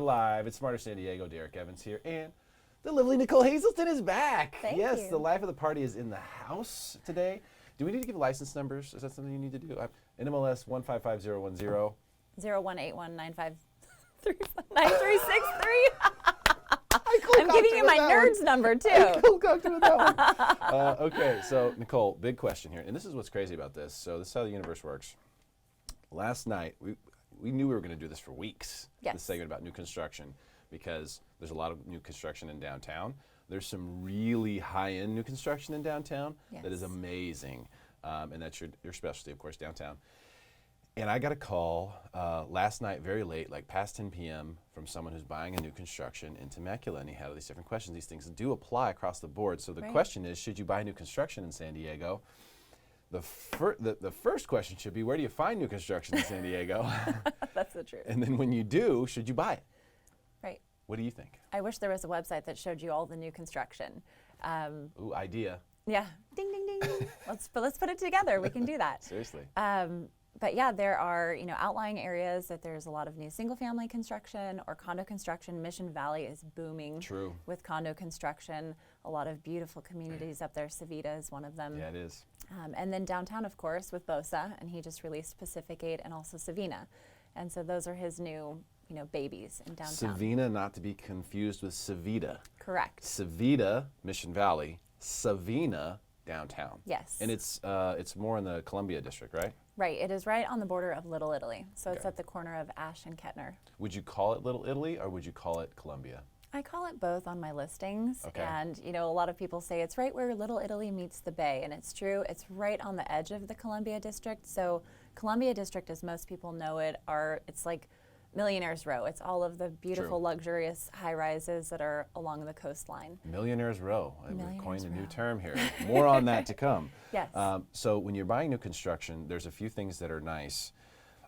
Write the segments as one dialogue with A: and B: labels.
A: live. It's Smarter San Diego. Derrick Evans here, and the lovely Nicole Hazelton is back.
B: Thank
A: yes,
B: you.
A: The life of the party is in the house today. Do we need to give license numbers? Is that something you need to do? NMLS 155010.
B: 0181959363. I'm giving you my nerd's number too.
A: Okay, so Nicole, big question here, and this is what's crazy about this. So this is how the universe works. Last night, we knew we were going to do this for weeks,
B: Yes.
A: this segment about new construction, because there's a lot of new construction in downtown. There's some really high-end new construction in downtown that is
B: Yes.
A: amazing, and that's your specialty, of course, downtown. And I got a call last night, very late, like past 10 p.m., from someone who's buying a new construction in Temecula, and he had all these different questions. These things do apply across the board. So the question is, should you buy new construction in San Diego? The first question should be, where do you find new construction in San Diego?
B: That's the truth.
A: And then when you do, should you buy it?
B: Right.
A: What do you think?
B: I wish there was a website that showed you all the new construction.
A: Ooh, idea.
B: Yeah. Ding, ding, ding. let's put it together. We can do that.
A: Seriously.
B: But yeah, there are outlying areas that there's a lot of new single-family construction or condo construction. Mission Valley is booming.
A: True.
B: With condo construction. A lot of beautiful communities up there. Savina is one of them.
A: Yeah, it is.
B: And then downtown, of course, with Bosa, and he just released Pacific 8 and also Savina, and so those are his new babies in downtown.
A: Savina, not to be confused with Savita.
B: Correct.
A: Savita, Mission Valley. Savina, downtown.
B: Yes.
A: And it's more in the Columbia district, right?
B: Right. It is right on the border of Little Italy. So it's
A: Okay.
B: at the corner of Ash and Kettner.
A: Would you call it Little Italy or would you call it Columbia?
B: I call it both on my listings.
A: Okay.
B: And a lot of people say it's right where Little Italy meets the Bay, and it's true. It's right on the edge of the Columbia district. So Columbia district, as most people know it, it's like Millionaire's Row. It's all of the beautiful,
A: True.
B: luxurious high-rises that are along the coastline.
A: Millionaire's Row. We've
B: Millionaire's
A: coined a new
B: Row.
A: term here. More on that to come.
B: Yes.
A: So when you're buying new construction, there's a few things that are nice.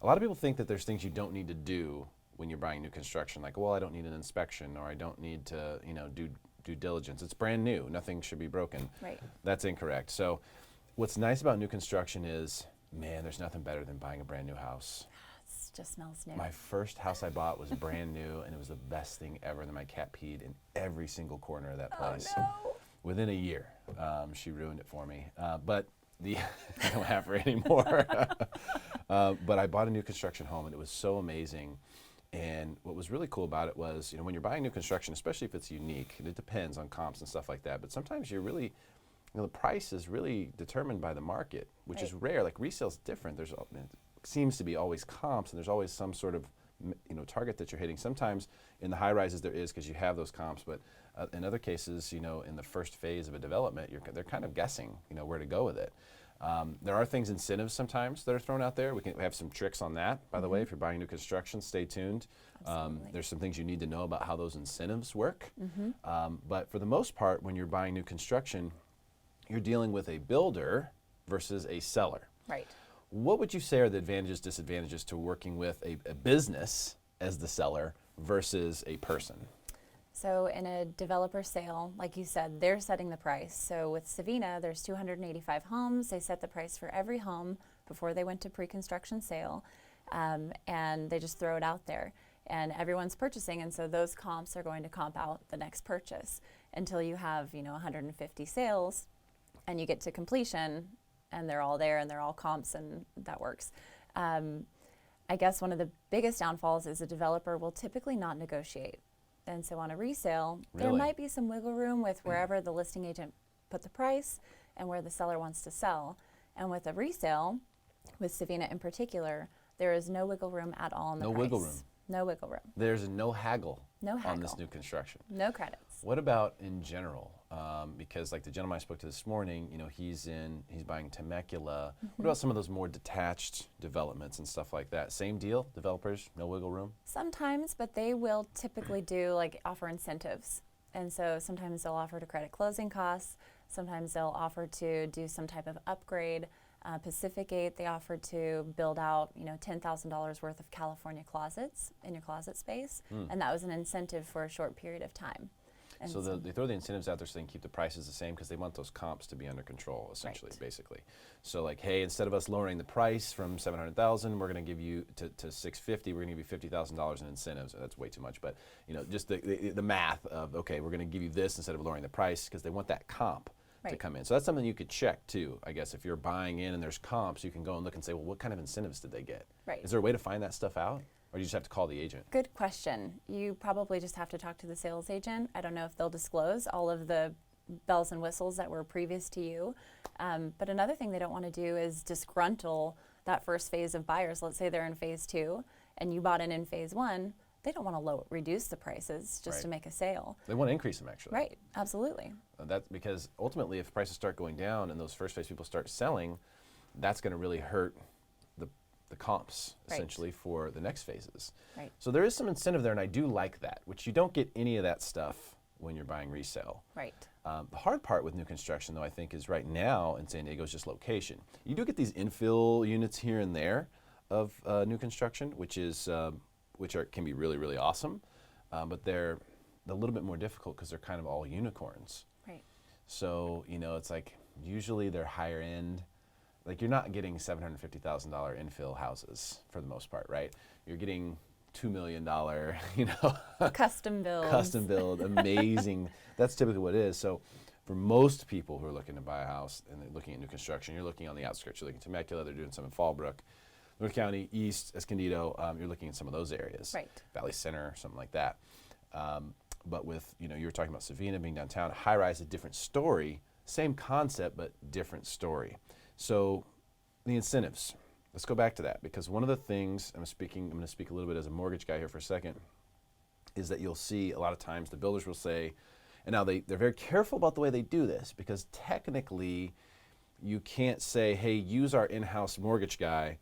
A: A lot of people think that there's things you don't need to do when you're buying new construction, like, well, I don't need an inspection, or I don't need to, do due diligence. It's brand new. Nothing should be broken.
B: Right.
A: That's incorrect. So what's nice about new construction is, man, there's nothing better than buying a brand new house.
B: It just smells new.
A: My first house I bought was brand new, and it was the best thing ever. And then my cat peed in every single corner of that place.
B: Oh, no.
A: Within a year, she ruined it for me. But I don't have her anymore. But I bought a new construction home, and it was so amazing. And what was really cool about it was, when you're buying new construction, especially if it's unique, and it depends on comps and stuff like that, but sometimes you're really, the price is really determined by the market, which is rare. Like resale's different. It seems to be always comps, and there's always some sort of target that you're hitting. Sometimes in the high rises there is, because you have those comps, but in other cases, in the first phase of a development, they're kind of guessing, where to go with it. There are incentives sometimes that are thrown out there. We have some tricks on that, by the way. If you're buying new construction, stay tuned. There's some things you need to know about how those incentives work. But for the most part, when you're buying new construction, you're dealing with a builder versus a seller.
B: Right.
A: What would you say are the advantages, disadvantages to working with a business as the seller versus a person?
B: So in a developer sale, like you said, they're setting the price. So with Savina, there's 285 homes. They set the price for every home before they went to pre-construction sale, and they just throw it out there. And everyone's purchasing, and so those comps are going to comp out the next purchase until you have 150 sales, and you get to completion, and they're all there, and they're all comps, and that works. I guess one of the biggest downfalls is a developer will typically not negotiate. And so on a resale, there might be some wiggle room with wherever the listing agent put the price and where the seller wants to sell. And with a resale, with Savina in particular, there is no wiggle room at all in the price.
A: No wiggle room.
B: No wiggle room.
A: There's no haggle,
B: No haggle
A: on this new construction.
B: No credits.
A: What about in general? Because like the gentleman I spoke to this morning, he's buying Temecula. What about some of those more detached developments and stuff like that? Same deal, developers, no wiggle room?
B: Sometimes, but they will typically offer incentives. And so sometimes they'll offer to credit closing costs. Sometimes they'll offer to do some type of upgrade. Pacific 8, they offered to build out, $10,000 worth of California closets in your closet space, and that was an incentive for a short period of time. And
A: So they throw the incentives out there so they can keep the prices the same because they want those comps to be under control, essentially, basically. So like, hey, instead of us lowering the price from 700,000, we're going to give you to 650. We're going to give you $50,000 in incentives. That's way too much, but just the math of okay, we're going to give you this instead of lowering the price because they want that comp to come in. So that's something you could check too. I guess if you're buying in and there's comps, you can go and look and say, well, what kind of incentives did they get?
B: Right.
A: Is there a way to find that stuff out? Or do you just have to call the agent?
B: Good question. You probably just have to talk to the sales agent. I don't know if they'll disclose all of the bells and whistles that were previous to you. But another thing they don't want to do is disgruntle that first phase of buyers. Let's say they're in phase 2 and you bought in phase 1. They don't want to reduce the prices just to make a sale.
A: They want to increase them, actually.
B: Right, absolutely.
A: That's because ultimately, if prices start going down and those first phase people start selling, that's going to really hurt the comps, essentially, for the next phases.
B: Right.
A: So there is some incentive there, and I do like that, which you don't get any of that stuff when you're buying resale.
B: Right.
A: The hard part with new construction, though, I think, is right now in San Diego is just location. You do get these infill units here and there of new construction, which can be really, really awesome, but they're a little bit more difficult because they're kind of all unicorns.
B: Right.
A: So, it's like usually they're higher end. Like you're not getting $750,000 infill houses for the most part, right? You're getting $2 million,
B: custom build,
A: amazing. That's typically what it is. So for most people who are looking to buy a house and they're looking at new construction, you're looking on the outskirts. You're looking at Temecula, they're doing some in Fallbrook, North County, East, Escondido. You're looking at some of those areas,
B: right?
A: Valley Center, something like that. But with, you were talking about Savina being downtown, high rise, a different story, same concept, but different story. So the incentives, let's go back to that because one of the things, I'm going to speak a little bit as a mortgage guy here for a second, is that you'll see a lot of times the builders will say, and now they're very careful about the way they do this because technically you can't say, hey, use our in-house mortgage guy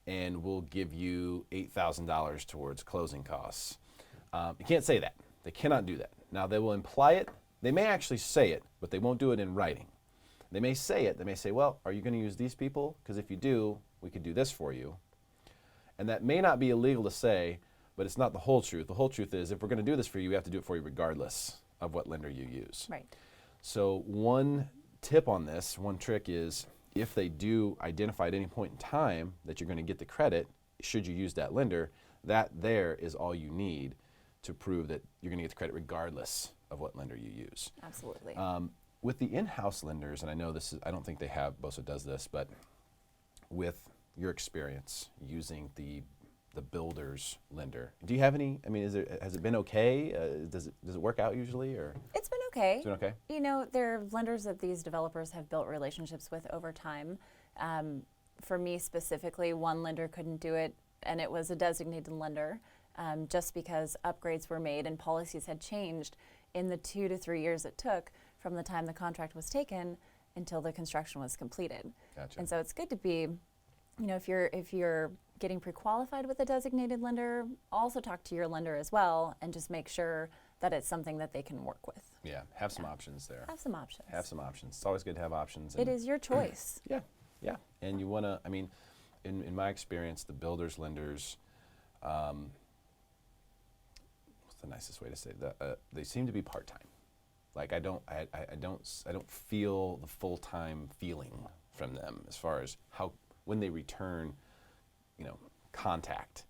A: and we'll give you $8,000 towards closing costs. You can't say that. They cannot do that. Now they will imply it. They may actually say it, but they won't do it in writing. They may say it. They may say, well, are you going to use these people? Because if you do, we could do this for you. And that may not be illegal to say, but it's not the whole truth. The whole truth is if we're going to do this for you, we have to do it for you regardless of what lender you use.
B: Right.
A: So one tip on this, one trick is if they do identify at any point in time that you're going to get the credit, should you use that lender, that there is all you need to prove that you're going to get the credit regardless of what lender you use.
B: Absolutely.
A: With the in-house lenders, and I know I don't think they have, BOSA does this, but with your experience using the builder's lender, do you have any, has it been okay? Does it work out usually, or?
B: It's been okay.
A: It's been okay?
B: They're lenders that these developers have built relationships with over time. For me specifically, one lender couldn't do it, and it was a designated lender, just because upgrades were made and policies had changed in the 2 to 3 years it took from the time the contract was taken until the construction was completed.
A: Gotcha.
B: And so it's good to be, if you're getting pre-qualified with a designated lender, also talk to your lender as well and just make sure that it's something that they can work with.
A: Yeah, have some options there.
B: Have some options.
A: Have some options. It's always good to have options.
B: It is your choice.
A: Yeah. And you want to, in my experience, the builders, lenders, what's the nicest way to say that? They seem to be part-time. Like I don't feel the full-time feeling from them as far as when they return, contact.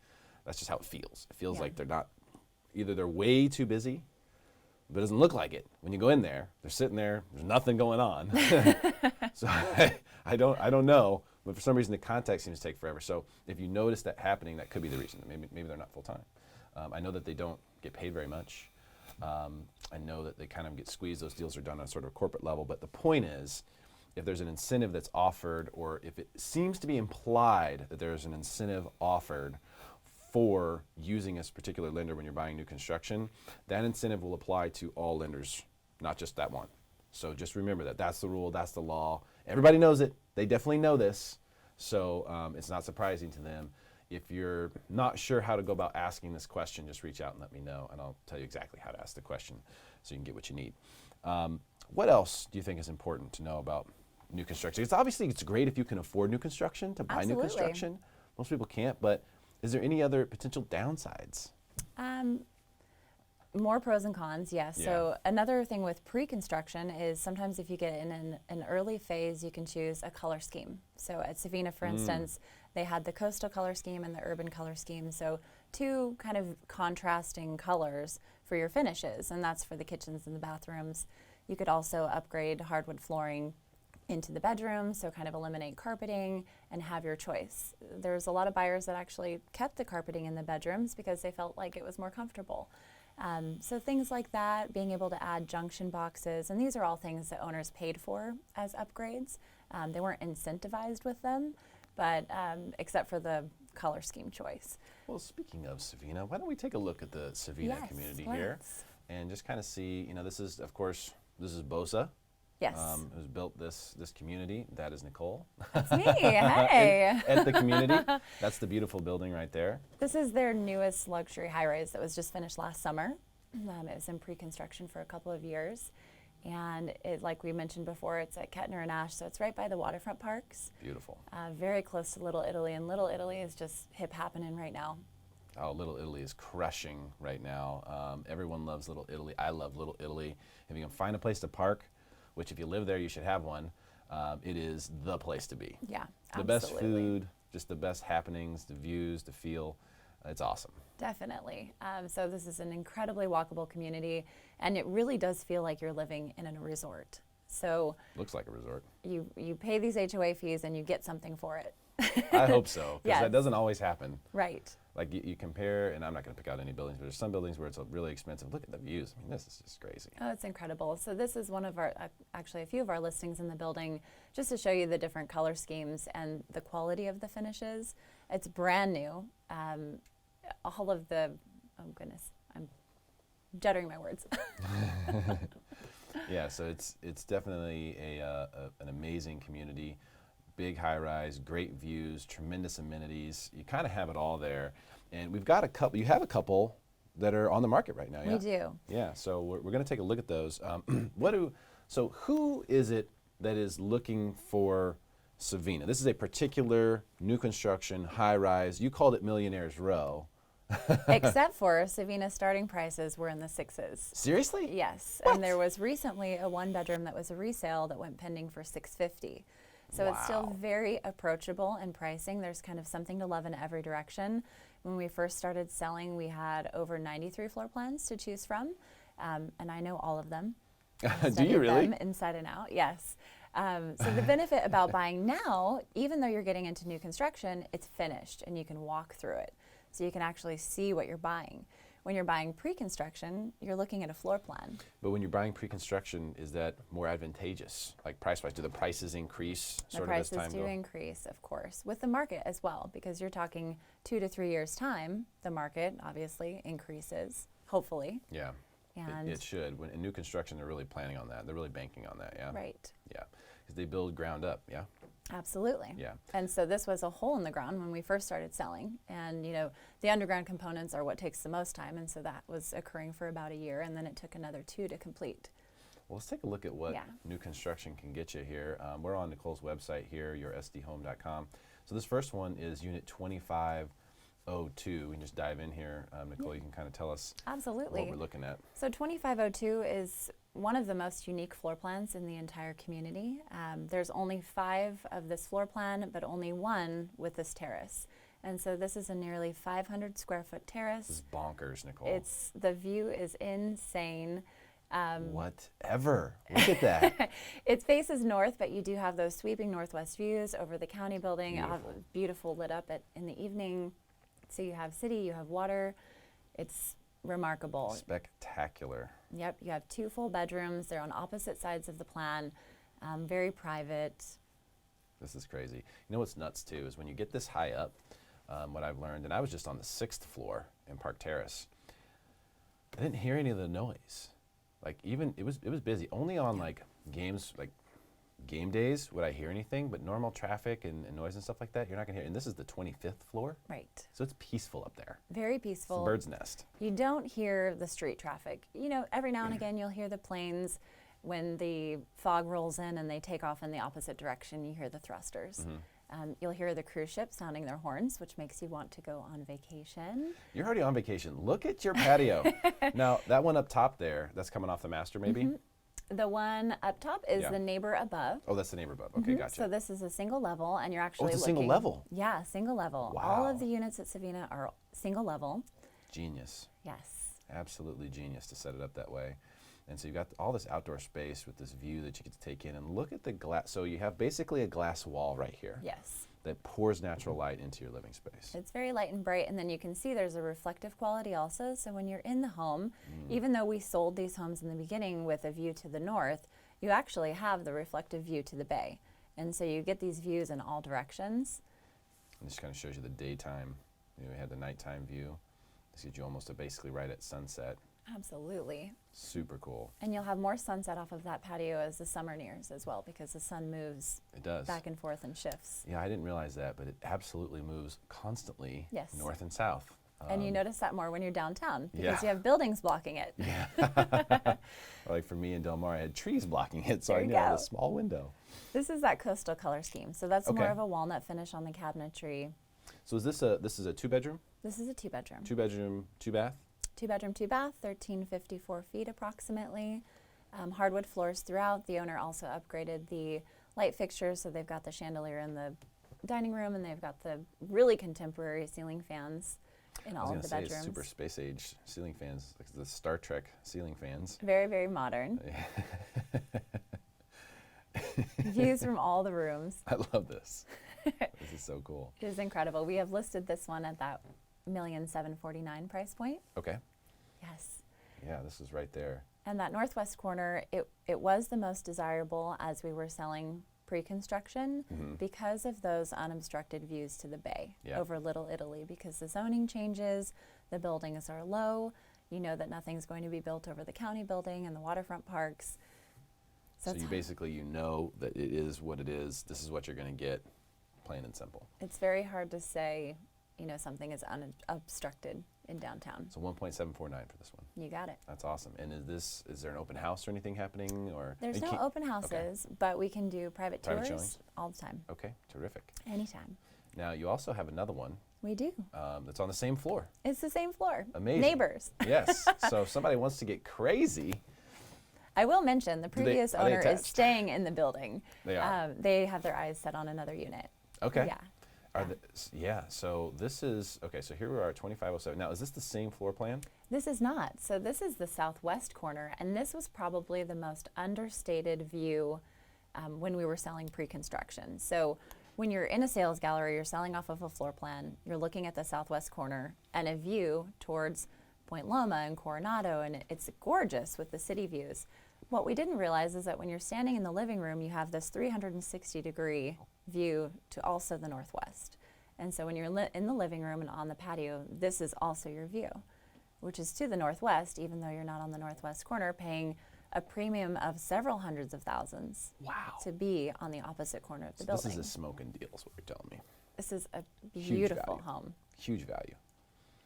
A: That's just how it feels. It feels like they're way too busy, but it doesn't look like it. When you go in there, they're sitting there, there's nothing going on. So I don't know, but for some reason the contact seems to take forever. So if you notice that happening, that could be the reason. Maybe they're not full-time. I know that they don't get paid very much. I know that they kind of get squeezed. Those deals are done on sort of a corporate level. But the point is, if there's an incentive that's offered, or if it seems to be implied that there's an incentive offered for using a particular lender when you're buying new construction, that incentive will apply to all lenders, not just that one. So just remember that. That's the rule. That's the law. Everybody knows it. They definitely know this. So it's not surprising to them. If you're not sure how to go about asking this question, just reach out and let me know, and I'll tell you exactly how to ask the question so you can get what you need. What else do you think is important to know about new construction? It's great if you can afford new construction, to buy new construction. Most people can't, but is there any other potential downsides?
B: More pros and cons, yes.
A: Yeah.
B: So another thing with pre-construction is sometimes if you get in an early phase, you can choose a color scheme. So at Savina, for instance, they had the coastal color scheme and the urban color scheme. So two kind of contrasting colors for your finishes, and that's for the kitchens and the bathrooms. You could also upgrade hardwood flooring into the bedroom, so kind of eliminate carpeting and have your choice. There's a lot of buyers that actually kept the carpeting in the bedrooms because they felt like it was more comfortable. So things like that, being able to add junction boxes, and these are all things that owners paid for as upgrades. They weren't incentivized with them, but except for the color scheme choice.
A: Well, speaking of Savina, why don't we take a look at the Savina
B: Yes,
A: community here
B: let's.
A: and just kind of see, this is, of course, this is Bosa,
B: Yes.
A: who's built this community. That is Nicole.
B: That's me. Hey.
A: At the community. That's the beautiful building right there.
B: This is their newest luxury high-rise that was just finished last summer. It was in pre-construction for a couple of years. And it, like we mentioned before, it's at Kettner and Ash, so it's right by the waterfront parks.
A: Beautiful.
B: Very close to Little Italy, and Little Italy is just hip happening right now.
A: Oh, Little Italy is crushing right now. Everyone loves Little Italy. I love Little Italy. If you can find a place to park, which if you live there, you should have one, it is the place to be.
B: Yeah,
A: The best food, just the best happenings, the views, the feel. It's awesome.
B: Definitely. So this is an incredibly walkable community, and it really does feel like you're living in a resort. So
A: Looks like a resort.
B: you pay these HOA fees and you get something for it.
A: I hope so, because
B: Yes.
A: that doesn't always happen.
B: Right.
A: Like you compare, and I'm not going to pick out any buildings, but there's some buildings where it's really expensive. Look at the views. I mean, this is just crazy.
B: Oh, it's incredible. So this is one of our, actually a few of our listings in the building, just to show you the different color schemes and the quality of the finishes. It's brand new. All of the, oh goodness, I'm juttering my words.
A: Yeah, so it's definitely an amazing community. Big high rise, great views, tremendous amenities. You kind of have it all there. And we've got a couple, you have a couple that are on the market right now. Yeah?
B: We do.
A: Yeah, so we're going to take a look at those. So who is it that is looking for Savina? This is a particular new construction, high rise. You called it Millionaire's Row.
B: Except for Savina's starting prices were in the sixes.
A: Seriously?
B: Yes,
A: What?
B: and there was recently a one bedroom that was a resale that went pending for $650. So it's still
A: Wow.
B: very approachable in pricing. There's kind of something to love in every direction. When we first started selling, we had over 93 floor plans to choose from, and I know all of them.
A: Do
B: Studied
A: you really?
B: them inside and out, yes. So the benefit about buying now, even though you're getting into new construction, it's finished and you can walk through it. So you can actually see what you're buying. When you're buying pre-construction, you're looking at a floor plan.
A: But when you're buying pre-construction, is that more advantageous, like price-wise? Do the prices increase
B: The
A: sort of as
B: prices
A: time
B: do
A: goes?
B: increase, of course, with the market as well, because you're talking 2 to 3 years' time. The market obviously increases, hopefully.
A: Yeah,
B: And
A: it should. In new construction, they're really planning on that. They're really banking on that, yeah?
B: right,
A: Yeah, because they build ground up, yeah?
B: absolutely.
A: Yeah.
B: And so this was a hole in the ground when we first started selling. And, you know, the underground components are what takes the most time. And so that was occurring for about a year. And then it took another 2 to complete.
A: Well, let's take a look at what
B: Yeah.
A: new construction can get you here. We're on Nicole's website here, yoursdhome.com. So this first one is unit 2502. We can just dive in here. Nicole, you can kind of tell us
B: Absolutely.
A: what we're looking at.
B: So 2502 is one of the most unique floor plans in the entire community. There's only 5 of this floor plan, but only 1 with this terrace. And so this is a nearly 500 square foot
A: This
B: terrace.
A: is bonkers, Nicole.
B: The view is insane.
A: Whatever. Look at that.
B: It faces north, but you do have those sweeping northwest views over the county building. Beautiful lit up in the evening. So you have city, you have water. It's remarkable.
A: Spectacular.
B: Yep, you have 2 full bedrooms. They're on opposite sides of the plan, very private.
A: This is crazy. You know what's nuts too is when you get this high up, what I've learned, and I was just on the 6th floor in Park Terrace, I didn't hear any of the noise. Like even it was busy. Only on like games, like game days would I hear anything, but normal traffic and noise and stuff like that, you're not gonna hear. And this is the 25th floor,
B: Right.
A: so it's peaceful up there.
B: Very
A: It's the
B: peaceful.
A: bird's nest.
B: You don't hear the street traffic. You know, every now and again you'll hear the planes when the fog rolls in and they take off in the opposite direction. You hear the thrusters. You'll hear the cruise ship sounding their horns, which makes you want to go on vacation.
A: You're already on vacation. Look at your patio. Now, that one up top there, that's coming off the master maybe?
B: The one up top is
A: Yeah.
B: the neighbor above.
A: Oh, that's the neighbor above. Okay, gotcha.
B: So this is a single level, and you're actually
A: it's a
B: looking.
A: single level?
B: Yeah, single level.
A: Wow.
B: All of the units at Savina are single level.
A: Genius.
B: Yes.
A: Absolutely genius to set it up that way. And so you've got all this outdoor space with this view that you get to take in, and look at the glass. So you have basically a glass wall right here
B: Yes.
A: that pours natural light into your living space.
B: It's very light and bright, and then you can see there's a reflective quality also. So when you're in the home, even though we sold these homes in the beginning with a view to the north, you actually have the reflective view to the bay. And so you get these views in all directions.
A: And this kind of shows you the daytime. You know, we had the nighttime view. This gets you almost basically right at sunset.
B: Absolutely.
A: Super cool.
B: And you'll have more sunset off of that patio as the summer nears as well, because the sun moves
A: It does.
B: back and forth and shifts.
A: Yeah, I didn't realize that, but it absolutely moves constantly
B: Yes.
A: north and south.
B: And you notice that more when you're downtown, because
A: yeah.
B: you have buildings blocking it.
A: Like for me in Del Mar, I had trees blocking it, so
B: There
A: I
B: you
A: knew I had
B: go.
A: a small window.
B: This is that coastal color scheme. So that's more
A: Okay.
B: of a walnut finish on the cabinetry.
A: So this is a two-bedroom?
B: This is a two-bedroom.
A: Two-bedroom, two-bath?
B: Two-bedroom, two-bath, 1354 feet approximately. Hardwood floors throughout. The owner also upgraded the light fixtures, so they've got the chandelier in the dining room, and they've got the really contemporary ceiling fans in all of the
A: I was gonna say
B: bedrooms.
A: super space age ceiling fans, like the Star Trek ceiling fans.
B: Very, very modern. Views from all the rooms.
A: I love this. This is so cool.
B: It is incredible. We have listed this one at that $1,749,000 price point.
A: Okay.
B: Yes.
A: Yeah, this is right there.
B: And that northwest corner, it was the most desirable as we were selling pre-construction because of those unobstructed views to the bay
A: Yeah.
B: over Little Italy, because the zoning changes, the buildings are low, you know that nothing's going to be built over the county building and the waterfront parks.
A: So
B: it's
A: you basically, you know that it is what it is. This is what you're going to get, plain and simple.
B: It's very hard to say, you know, something is unobstructed in downtown.
A: So 1.749 for this one.
B: You got it.
A: That's awesome. And is there an open house or anything happening, or?
B: There's
A: you
B: no
A: can't-
B: open houses, but we can do private
A: Private
B: tours
A: showings?
B: all the time,
A: Okay, terrific.
B: anytime.
A: Now you also have another one
B: We do.
A: that's on the same floor.
B: It's the same floor.
A: Amazing.
B: Neighbors.
A: Yes. So if somebody wants to get crazy,
B: I will mention the previous
A: are they
B: owner is
A: attached?
B: staying in the building.
A: They are.
B: They have their eyes set on another unit.
A: okay.
B: Yeah.
A: Yeah. So this is okay. So here we are, 2507. Now, is this the same floor plan?
B: This is not. So this is the southwest corner, and this was probably the most understated view when we were selling pre-construction. So when you're in a sales gallery, you're selling off of a floor plan, you're looking at the southwest corner and a view towards Point Loma and Coronado, and it's gorgeous with the city views. What we didn't realize is that when you're standing in the living room, you have this 360-degree view to also the northwest. And so when you're in the living room and on the patio, this is also your view, which is to the northwest, even though you're not on the northwest corner, paying a premium of several hundreds of thousands
A: Wow.
B: to be on the opposite corner of the
A: So
B: building.
A: this is a smoking deal, is what you're telling me.
B: This is a
A: Huge
B: beautiful
A: value.
B: home.
A: Huge value.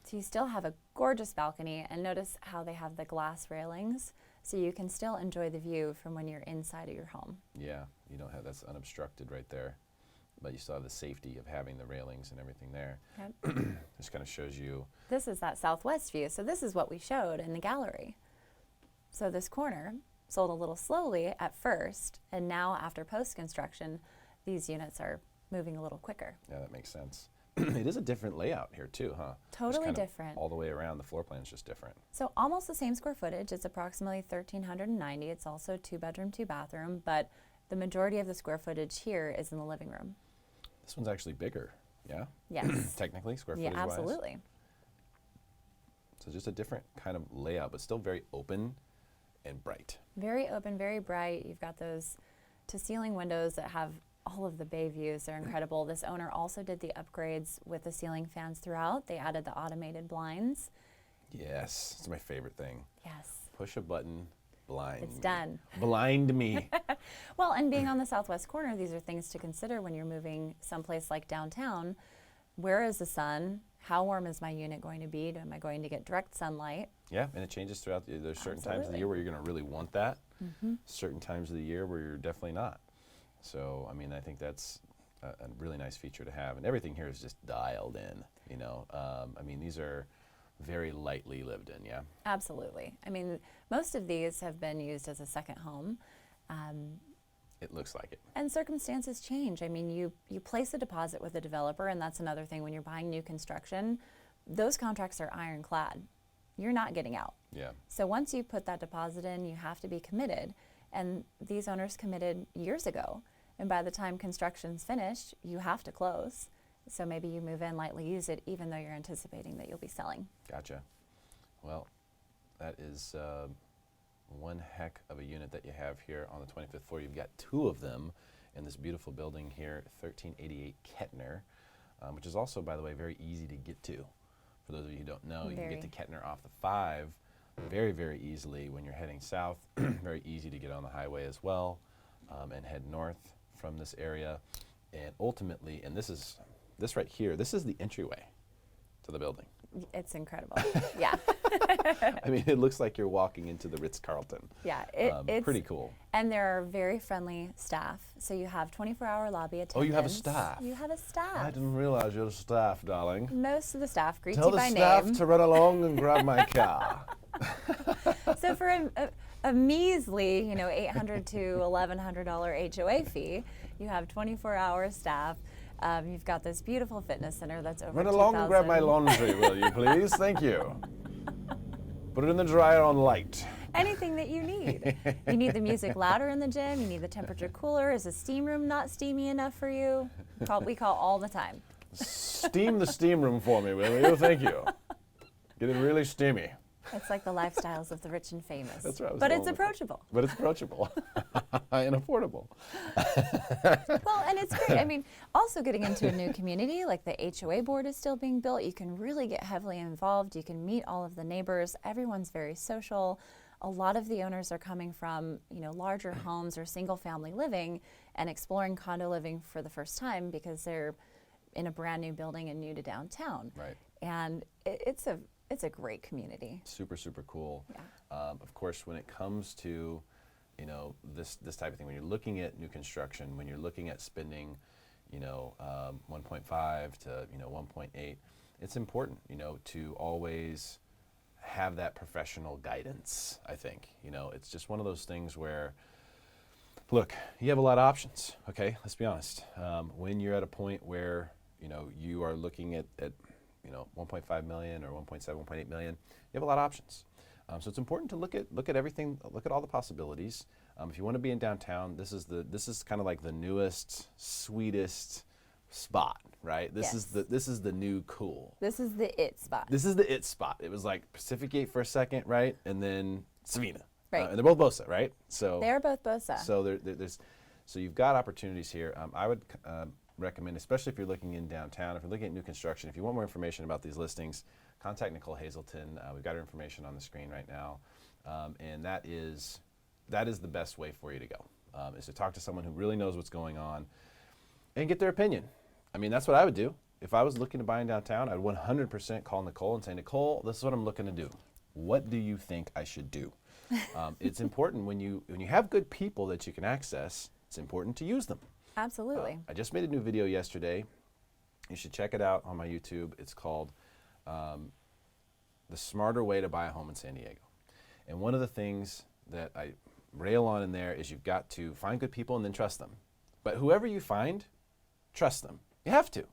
B: So you still have a gorgeous balcony, and notice how they have the glass railings, so you can still enjoy the view from when you're inside of your home.
A: Yeah, you don't have that's unobstructed right there, but you still have the safety of having the railings and everything there.
B: Yep.
A: This kind of shows you.
B: This is that southwest view, so this is what we showed in the gallery. So this corner sold a little slowly at first, and now after post-construction, these units are moving a little quicker.
A: Yeah, that makes sense. It is a different layout here too, huh? Just
B: Totally
A: kind of
B: different.
A: All the way around, the floor plan's just different.
B: So almost the same square footage. It's approximately 1,390. It's also 2-bedroom, 2-bathroom, but the majority of the square footage here is in the living room.
A: This one's actually bigger, yeah?
B: Yes.
A: Technically, square
B: Yeah,
A: footage-wise.
B: absolutely.
A: So just a different kind of layout, but still very open and bright.
B: Very open, very bright. You've got those to-ceiling windows that have all of the bay views. They're incredible. This owner also did the upgrades with the ceiling fans throughout. They added the automated blinds.
A: Yes, it's my favorite thing.
B: Yes.
A: Push a button, blind
B: It's
A: me.
B: done.
A: Blind me.
B: Well, and being on the southwest corner, these are things to consider when you're moving someplace like downtown. Where is the sun? How warm is my unit going to be? Am I going to get direct sunlight?
A: Yeah, and it changes throughout. There's certain times of the
B: Absolutely.
A: year where you're going to really want that. Certain times of the year where you're definitely not. So, I mean, I think that's a really nice feature to have. And everything here is just dialed in, you know. I mean, these are very lightly lived in, yeah?
B: Absolutely. I mean, most of these have been used as a second home.
A: It looks like it.
B: And circumstances change. I mean, you place a deposit with a developer, and that's another thing when you're buying new construction. Those contracts are ironclad. You're not getting out.
A: Yeah.
B: So once you put that deposit in, you have to be committed. And these owners committed years ago. And by the time construction's finished, you have to close. So maybe you move in, lightly use it, even though you're anticipating that you'll be selling.
A: Gotcha. Well, that is one heck of a unit that you have here on the 25th floor. You've got two of them in this beautiful building here, 1388 Kettner, which is also, by the way, very easy to get to. For those of you who don't know, you can get to Kettner off the 5 very, very easily when you're heading south. Very easy to get on the highway as well, and head north from this area. And ultimately, and this right here, this is the entryway to the building.
B: It's incredible. Yeah.
A: I mean, it looks like you're walking into the Ritz-Carlton.
B: Yeah,
A: it's pretty cool.
B: And there are very friendly staff. So you have 24-hour lobby attendants.
A: Oh, you have a staff.
B: You have a staff.
A: I didn't realize you had a staff, darling.
B: Most of the staff greet
A: Tell
B: you
A: the
B: by
A: staff
B: name.
A: to run along and grab my car.
B: So for a measly, $800 to $1,100 HOA fee, you have 24-hour staff. You've got this beautiful fitness center that's over
A: Run along and grab my laundry, will you, please? Thank you. Put it in the dryer on light.
B: Anything that you need. You need the music louder in the gym. You need the temperature cooler. Is the steam room not steamy enough for you? We call all the time.
A: Steam the steam room for me, will you? Thank you. Get it really steamy.
B: It's like the lifestyles of the rich and famous.
A: That's right.
B: But it's approachable.
A: But it's approachable and affordable.
B: Well, and it's great. I mean, also getting into a new community, like the HOA board is still being built. You can really get heavily involved. You can meet all of the neighbors. Everyone's very social. A lot of the owners are coming from, larger homes or single family living and exploring condo living for the first time because they're in a brand new building and new to downtown.
A: Right.
B: And it's a great community.
A: Super, super cool.
B: Yeah.
A: Of course, when it comes to, this type of thing, when you're looking at new construction, when you're looking at spending, 1.5 to 1.8, it's important, to always have that professional guidance. I think, it's just one of those things where, look, you have a lot of options. Okay, let's be honest. When you're at a point where you are looking at 1.5 million or 1.7, 1.8 million, you have a lot of options. So it's important to look at everything, look at all the possibilities. If you want to be in downtown, this is kind of like the newest, sweetest spot, right? This is the new cool.
B: This is the it spot.
A: This is the it spot. It was like Pacific Gate for a second, right? And then Savina.
B: Right.
A: And they're both Bosa, right? So
B: they're both Bosa.
A: So so you've got opportunities here. I would recommend, especially if you're looking in downtown, if you're looking at new construction, if you want more information about these listings, contact Nicole Hazelton. We've got her information on the screen right now, and that is the best way for you to go, is to talk to someone who really knows what's going on and get their opinion. I mean, that's what I would do. If I was looking to buy in downtown, I'd 100% call Nicole and say, Nicole, this is what I'm looking to do. What do you think I should do? It's important when you have good people that you can access, it's important to use them.
B: Absolutely.
A: I just made a new video yesterday. You should check it out on my YouTube. It's called The Smarter Way to Buy a Home in San Diego. And one of the things that I rail on in there is you've got to find good people and then trust them. But whoever you find, trust them. You have to.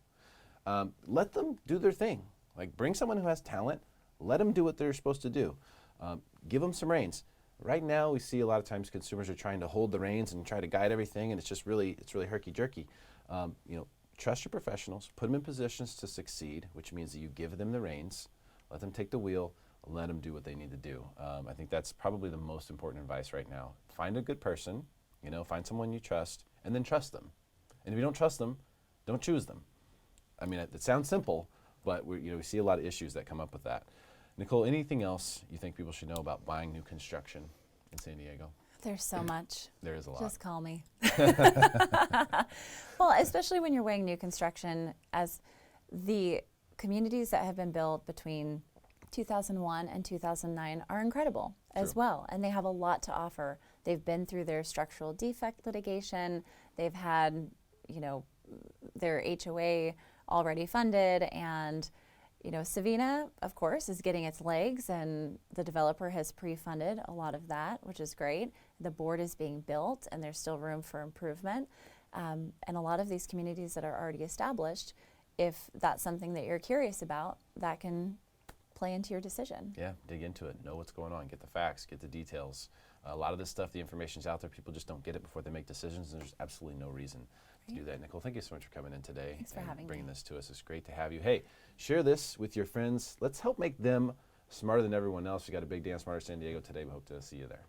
A: Let them do their thing. Like, bring someone who has talent. Let them do what they're supposed to do. Give them some reins. Right now, we see a lot of times consumers are trying to hold the reins and try to guide everything, and it's really herky-jerky. Trust your professionals, put them in positions to succeed, which means that you give them the reins, let them take the wheel, let them do what they need to do. I think that's probably the most important advice right now. Find a good person, find someone you trust, and then trust them. And if you don't trust them, don't choose them. I mean, it sounds simple, but we see a lot of issues that come up with that. Nicole, anything else you think people should know about buying new construction in San Diego?
B: There's so much.
A: There is a lot.
B: Just call me. Well, especially when you're weighing new construction, as the communities that have been built between 2001 and 2009 are incredible as well, and they have a lot to offer. They've been through their structural defect litigation. They've had, their HOA already funded, and Savina, of course, is getting its legs, and the developer has pre-funded a lot of that, which is great. The board is being built, and there's still room for improvement. And a lot of these communities that are already established, if that's something that you're curious about, that can play into your decision.
A: Yeah, dig into it, know what's going on, get the facts, get the details. A lot of this stuff, the information's out there, people just don't get it before they make decisions, and there's absolutely no reason to do that. Nicole, thank you so much for coming in today.
B: Thanks for having
A: bringing
B: me.
A: this to us. It's great to have you. Hey, share this with your friends. Let's help make them smarter than everyone else. We got a big day on Smarter San Diego today. We hope to see you there.